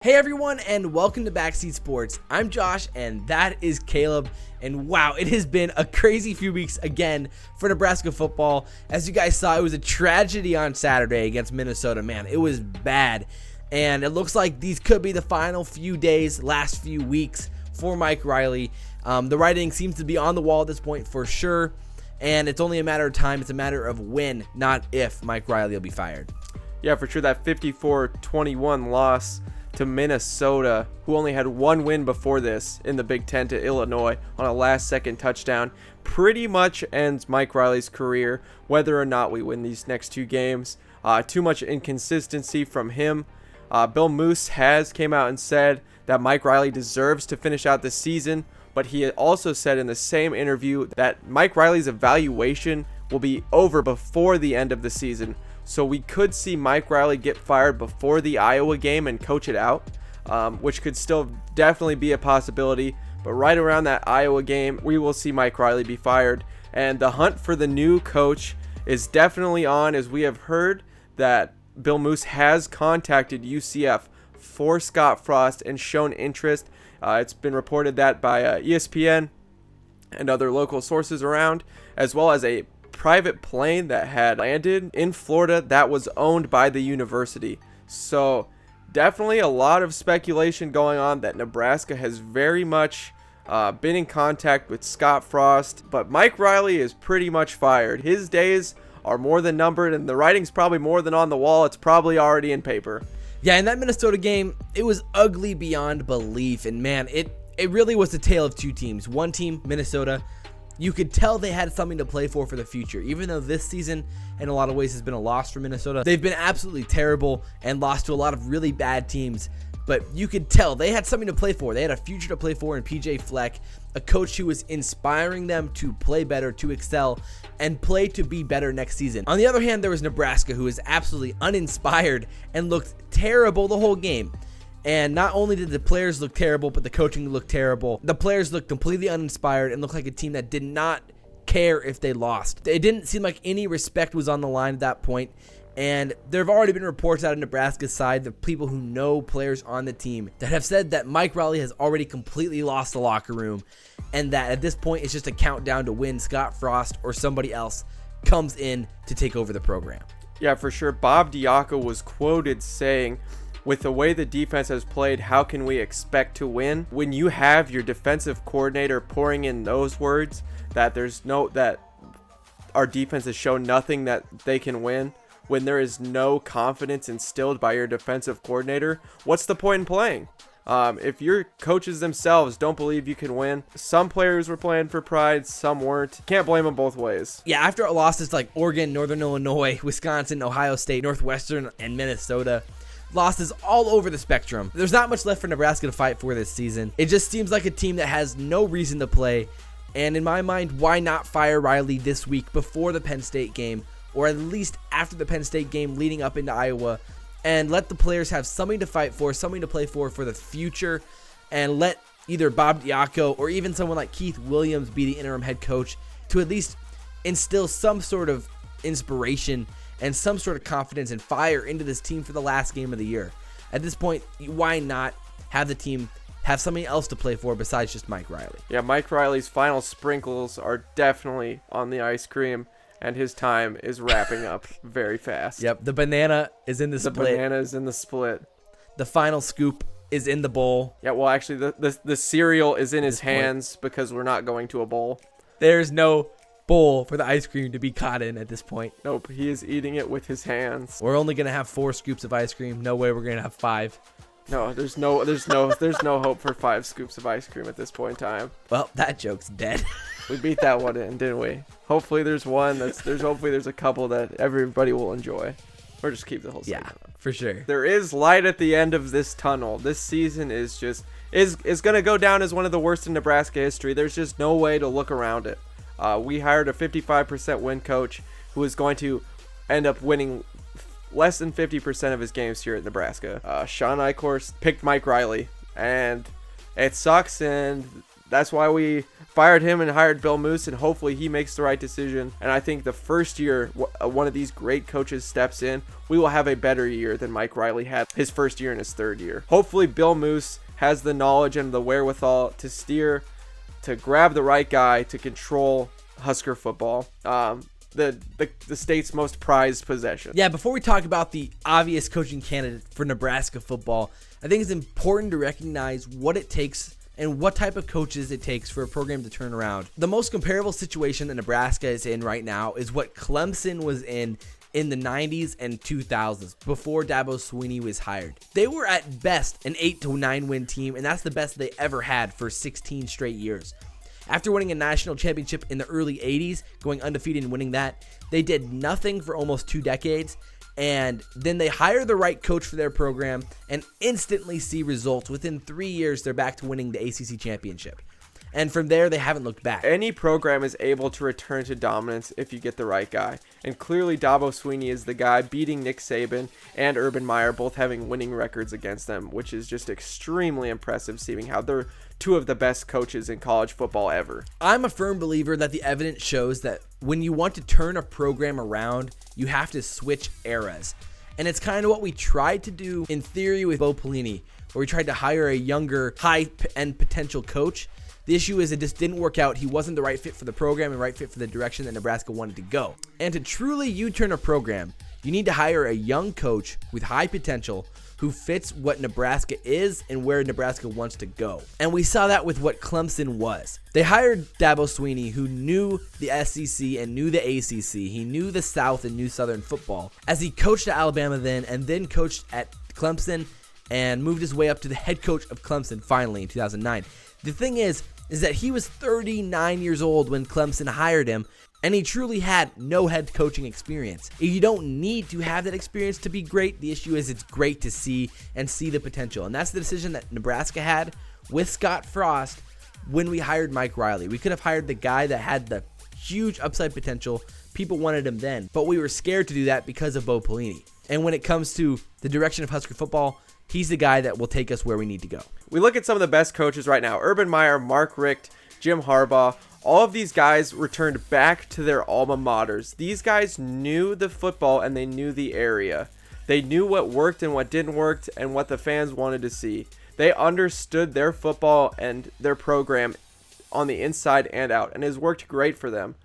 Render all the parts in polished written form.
Hey everyone, and welcome to Backseat Sports. I'm Josh and that is Caleb, and wow, it has been a crazy few weeks again for Nebraska football. As you guys saw, it was a tragedy on Saturday against Minnesota. Man, it was bad, and it looks like these could be the final few days, last few weeks for Mike Riley. The writing seems to be on the wall at this point for sure, and it's only a matter of time. It's a matter of when, not if, Mike Riley will be fired. Yeah, for sure, that 54-21 loss to Minnesota, who only had one win before this in the Big Ten to Illinois on a last-second touchdown, pretty much ends Mike Riley's career, whether or not we win these next two games. Too much inconsistency from him. Bill Moos came out and said that Mike Riley deserves to finish out the season, but he also said in the same interview that Mike Riley's evaluation will be over before the end of the season. So we could see Mike Riley get fired before the Iowa game and coach it out, which could still definitely be a possibility. But right around that Iowa game, we will see Mike Riley be fired. And the hunt for the new coach is definitely on, as we have heard that Bill Moos has contacted UCF for Scott Frost and shown interest. It's been reported that by ESPN and other local sources around, as well as a private plane that had landed in Florida that was owned by the university. So definitely a lot of speculation going on that Nebraska has very much been in contact with Scott Frost, but Mike Riley is pretty much fired. His days are more than numbered, and the writing's probably more than on the wall. It's probably already in paper. Yeah, in that Minnesota game, it was ugly beyond belief, and man, it really was a tale of two teams. One team, Minnesota, you could tell they had something to play for the future. Even though this season, in a lot of ways, has been a loss for Minnesota, they've been absolutely terrible and lost to a lot of really bad teams. But you could tell they had something to play for. They had a future to play for in PJ Fleck, a coach who was inspiring them to play better, to excel, and play to be better next season. On the other hand, there was Nebraska, who was absolutely uninspired and looked terrible the whole game. And not only did the players look terrible, but the coaching looked terrible. The players looked completely uninspired and looked like a team that did not care if they lost. It didn't seem like any respect was on the line at that point. And there have already been reports out of Nebraska's side, the people who know players on the team, that have said that Mike Riley has already completely lost the locker room, and that at this point it's just a countdown to when Scott Frost or somebody else comes in to take over the program. Yeah, for sure. Bob Diaco was quoted saying, "With the way the defense has played, how can we expect to win?" When you have your defensive coordinator pouring in those words that that our defense has shown nothing that they can win, when there is no confidence instilled by your defensive coordinator, what's the point in playing? If your coaches themselves don't believe you can win, some players were playing for pride, some weren't. Can't blame them both ways. Yeah, after losses like Oregon, Northern Illinois, Wisconsin, Ohio State, Northwestern, and Minnesota, losses all over the spectrum, there's not much left for Nebraska to fight for this season. It just seems like a team that has no reason to play, and in my mind, why not fire Riley this week before the Penn State game, or at least after the Penn State game leading up into Iowa, and let the players have something to fight for, something to play for the future, and let either Bob Diaco or even someone like Keith Williams be the interim head coach to at least instill some sort of inspiration and some sort of confidence and fire into this team for the last game of the year. At this point, why not have the team have something else to play for besides just Mike Riley? Yeah, Mike Riley's final sprinkles are definitely on the ice cream, and his time is wrapping up very fast. Yep, the banana is in the split. The banana is in the split. The final scoop is in the bowl. Yeah, well, actually, the cereal is in his hands because we're not going to a bowl. There's no bowl for the ice cream to be caught in at this point. Nope, he is eating it with his hands. We're only gonna have 4 scoops of ice cream. No way we're gonna have 5. No, there's no hope for 5 scoops of ice cream at this point in time. Well, that joke's dead. We beat that one in, didn't we? Hopefully there's a couple that everybody will enjoy. Or just keep the whole segment. Yeah, for sure. There is light at the end of this tunnel. This season is going to go down as one of the worst in Nebraska history. There's just no way to look around it. We hired a 55% win coach who is going to end up winning less than 50% of his games here at Nebraska. Sean Eichhorst picked Mike Riley, and it sucks, and that's why we fired him and hired Bill Moos, and hopefully he makes the right decision. And I think the first year one of these great coaches steps in, we will have a better year than Mike Riley had his first year and his third year. Hopefully Bill Moos has the knowledge and the wherewithal to steer, to grab the right guy to control Husker football, the state's most prized possession. Yeah, before we talk about the obvious coaching candidate for Nebraska football, I think it's important to recognize what it takes and what type of coaches it takes for a program to turn around. The most comparable situation that Nebraska is in right now is what Clemson was in the 90s and 2000s before Dabo Swinney was hired. They were at best an 8 to 9 win team, and that's the best they ever had for 16 straight years. After winning a national championship in the early 80s, going undefeated and winning that, they did nothing for almost 2 decades. And then they hire the right coach for their program and instantly see results. Within 3 years, they're back to winning the ACC championship. And from there, they haven't looked back. Any program is able to return to dominance if you get the right guy. And clearly, Dabo Swinney is the guy, beating Nick Saban and Urban Meyer, both having winning records against them, which is just extremely impressive, seeing how they're two of the best coaches in college football ever. I'm a firm believer that the evidence shows that when you want to turn a program around, you have to switch eras. And it's kind of what we tried to do in theory with Bo Pelini, where we tried to hire a younger, high-end potential coach. The issue is it just didn't work out. He wasn't the right fit for the program and right fit for the direction that Nebraska wanted to go. And to truly U-turn a program, you need to hire a young coach with high potential who fits what Nebraska is and where Nebraska wants to go. And we saw that with what Clemson was. They hired Dabo Swinney, who knew the SEC and knew the ACC. He knew the South and knew Southern football. As he coached at Alabama then, and then coached at Clemson, and moved his way up to the head coach of Clemson finally in 2009. The thing is that he was 39 years old when Clemson hired him, and he truly had no head coaching experience. You don't need to have that experience to be great. The issue is it's great to see the potential. And that's the decision that Nebraska had with Scott Frost when we hired Mike Riley. We could have hired the guy that had the huge upside potential. People wanted him then, but we were scared to do that because of Bo Pelini. And when it comes to the direction of Husker football, he's the guy that will take us where we need to go. We look at some of the best coaches right now. Urban Meyer, Mark Richt, Jim Harbaugh. All of these guys returned back to their alma maters. These guys knew the football and they knew the area. They knew what worked and what didn't work and what the fans wanted to see. They understood their football and their program on the inside and out, and it has worked great for them.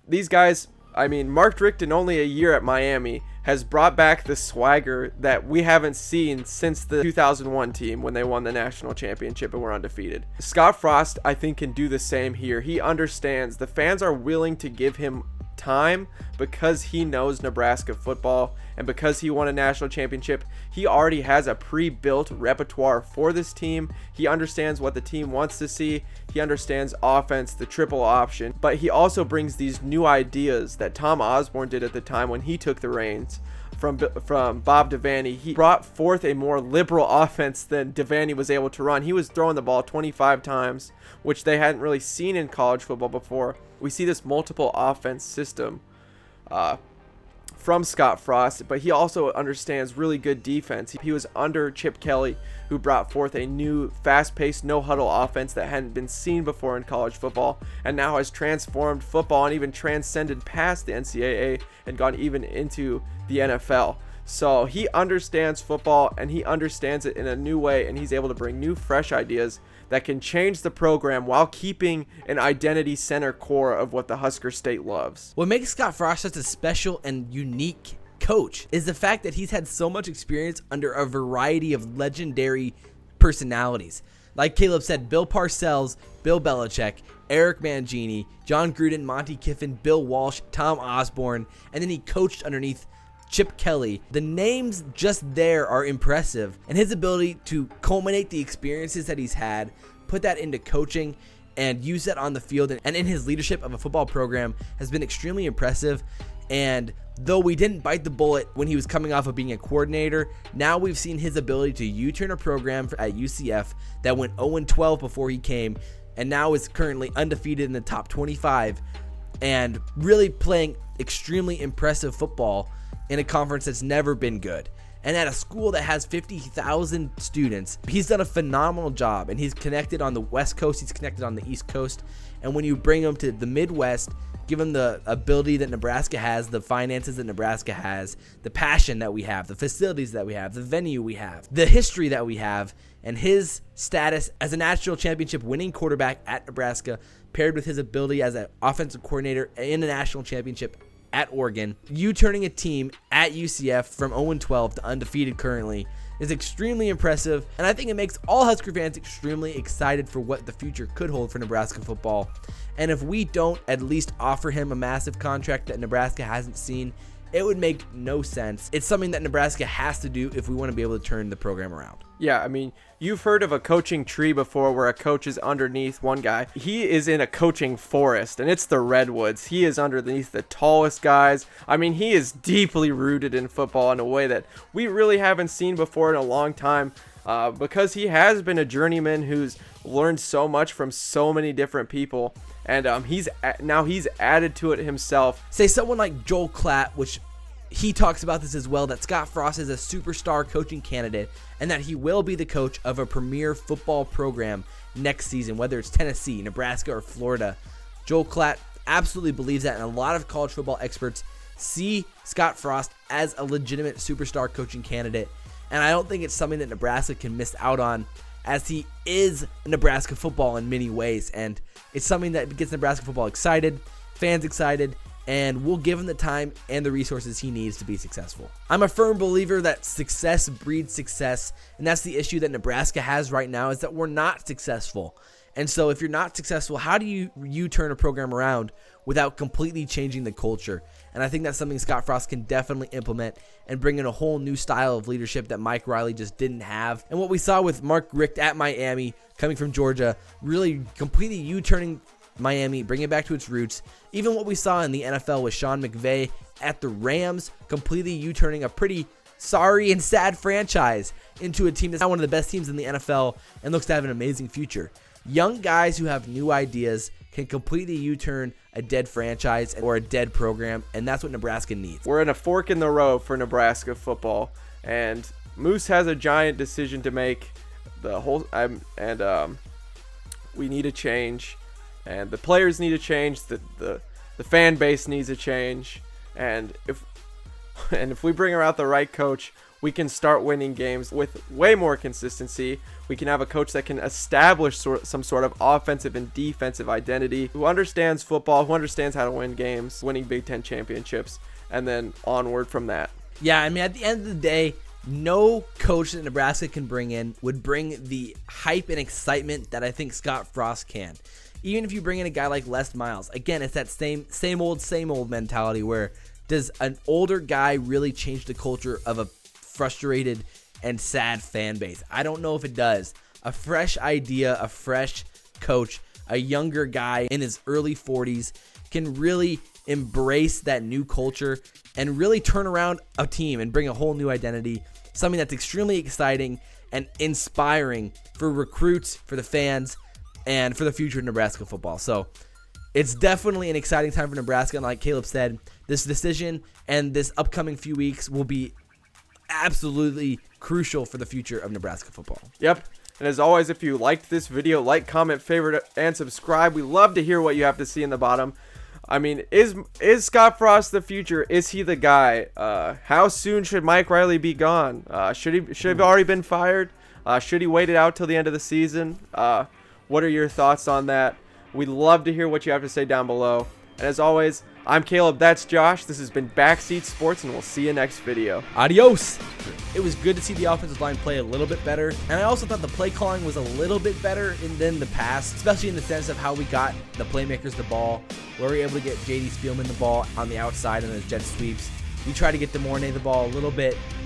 These guys, Mark Richt in only a year at Miami has brought back the swagger that we haven't seen since the 2001 team when they won the national championship and were undefeated. Scott Frost, I think, can do the same here. He understands the fans are willing to give him time because he knows Nebraska football, and because he won a national championship, he already has a pre-built repertoire for this team. He understands what the team wants to see. He understands offense, the triple option, but he also brings these new ideas that Tom Osborne did at the time when he took the reins from Bob Diaco. He brought forth a more liberal offense than Diaco was able to run. He was throwing the ball 25 times, which they hadn't really seen in college football before. We see this multiple offense system from Scott Frost, but he also understands really good defense. He was under Chip Kelly, who brought forth a new fast-paced, no-huddle offense that hadn't been seen before in college football, and now has transformed football and even transcended past the NCAA and gone even into the NFL. So he understands football, and he understands it in a new way, and he's able to bring new, fresh ideas that can change the program while keeping an identity center core of what the Husker State loves. What makes Scott Frost such a special and unique coach is the fact that he's had so much experience under a variety of legendary personalities. Like Caleb said, Bill Parcells, Bill Belichick, Eric Mangini, John Gruden, Monty Kiffin, Bill Walsh, Tom Osborne, and then he coached underneath Chip Kelly. The names just there are impressive, and his ability to culminate the experiences that he's had, put that into coaching, and use that on the field and in his leadership of a football program has been extremely impressive. And though we didn't bite the bullet when he was coming off of being a coordinator, now we've seen his ability to U-turn a program at UCF that went 0-12 before he came, and now is currently undefeated in the top 25 and really playing extremely impressive football in a conference that's never been good. And at a school that has 50,000 students, he's done a phenomenal job, and he's connected on the West Coast, he's connected on the East Coast. And when you bring him to the Midwest, give him the ability that Nebraska has, the finances that Nebraska has, the passion that we have, the facilities that we have, the venue we have, the history that we have, and his status as a national championship winning quarterback at Nebraska, paired with his ability as an offensive coordinator in a national championship at Oregon, you turning a team at UCF from 0-12 to undefeated currently is extremely impressive, and I think it makes all Husker fans extremely excited for what the future could hold for Nebraska football. And if we don't at least offer him a massive contract that Nebraska hasn't seen, it would make no sense. It's something that Nebraska has to do if we want to be able to turn the program around. Yeah, I mean, you've heard of a coaching tree before where a coach is underneath one guy. He is in a coaching forest, and it's the Redwoods. He is underneath the tallest guys. I mean, he is deeply rooted in football in a way that we really haven't seen before in a long time, because he has been a journeyman who's learned so much from so many different people. And he's added to it himself. Say someone like Joel Klatt, which he talks about this as well, that Scott Frost is a superstar coaching candidate and that he will be the coach of a premier football program next season, whether it's Tennessee, Nebraska, or Florida. Joel Klatt absolutely believes that, and a lot of college football experts see Scott Frost as a legitimate superstar coaching candidate. And I don't think it's something that Nebraska can miss out on, as he is Nebraska football in many ways, and it's something that gets Nebraska football excited, fans excited, and will give him the time and the resources he needs to be successful. I'm a firm believer that success breeds success, and that's the issue that Nebraska has right now, is that we're not successful. And so if you're not successful, how do you turn a program around without completely changing the culture? And I think that's something Scott Frost can definitely implement and bring in a whole new style of leadership that Mike Riley just didn't have. And what we saw with Mark Richt at Miami, coming from Georgia, really completely U-turning Miami, bringing it back to its roots. Even what we saw in the NFL with Sean McVay at the Rams, completely U-turning a pretty sorry and sad franchise into a team that's now one of the best teams in the NFL and looks to have an amazing future. Young guys who have new ideas can completely U-turn a dead franchise or a dead program, and that's what Nebraska needs. We're in a fork in the road for Nebraska football, and Moos has a giant decision to make. We need a change, and the players need a change. The fan base needs a change, and if we bring out the right coach, we can start winning games with way more consistency. We can have a coach that can establish some sort of offensive and defensive identity, who understands football, who understands how to win games, winning Big Ten championships, and then onward from that. Yeah, I mean, at the end of the day, no coach that Nebraska can bring in would bring the hype and excitement that I think Scott Frost can. Even if you bring in a guy like Les Miles, again, it's that same old mentality where does an older guy really change the culture of a frustrated and sad fan base? I don't know if it does. A fresh idea, a fresh coach, a younger guy in his early 40s can really embrace that new culture and really turn around a team and bring a whole new identity, something that's extremely exciting and inspiring for recruits, for the fans, and for the future of Nebraska football. So it's definitely an exciting time for Nebraska, and like Caleb said, this decision and this upcoming few weeks will be absolutely crucial for the future of Nebraska football. Yep. And as always, if you liked this video, like, comment, favorite, and subscribe. We love to hear what you have to see in the bottom. I mean, is Scott Frost the future? Is he the guy? How soon should Mike Riley be gone? Should he have already been fired? Should he wait it out till the end of the season? What are your thoughts on that? We'd love to hear what you have to say down below. And as always, I'm Caleb, that's Josh. This has been Backseat Sports, and we'll see you next video. Adios! It was good to see the offensive line play a little bit better, and I also thought the play calling was a little bit better than the past, especially in the sense of how we got the playmakers the ball, where we were able to get J.D. Spielman the ball on the outside in those jet sweeps. We tried to get Demornay the ball a little bit